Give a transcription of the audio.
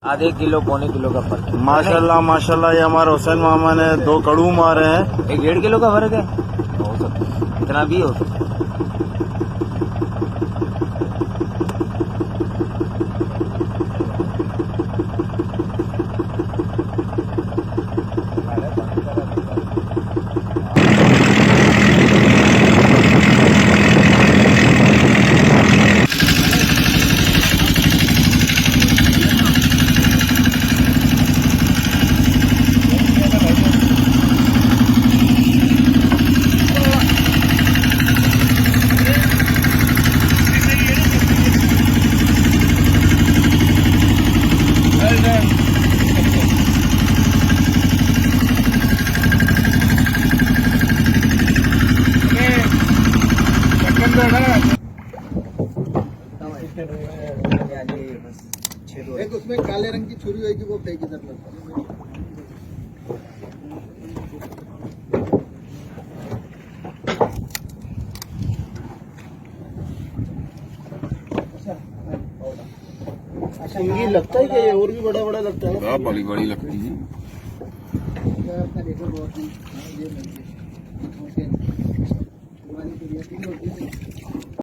आधे किलो पौने किलो का फर्क है। माशाल्लाह माशाल्लाह, ये हमारे हुसैन मामा ने 2 कड़ू मारे हैं। 1.5 किलो का फर्क है, हो सकता है, इतना भी हो सकता है। एक उसमें काले रंग की छुरी होगी, वो फेंक इधर सिंगी लगता है कि और भी बड़ा बड़ा लगता है? बड़ी बड़ी लगती है। ये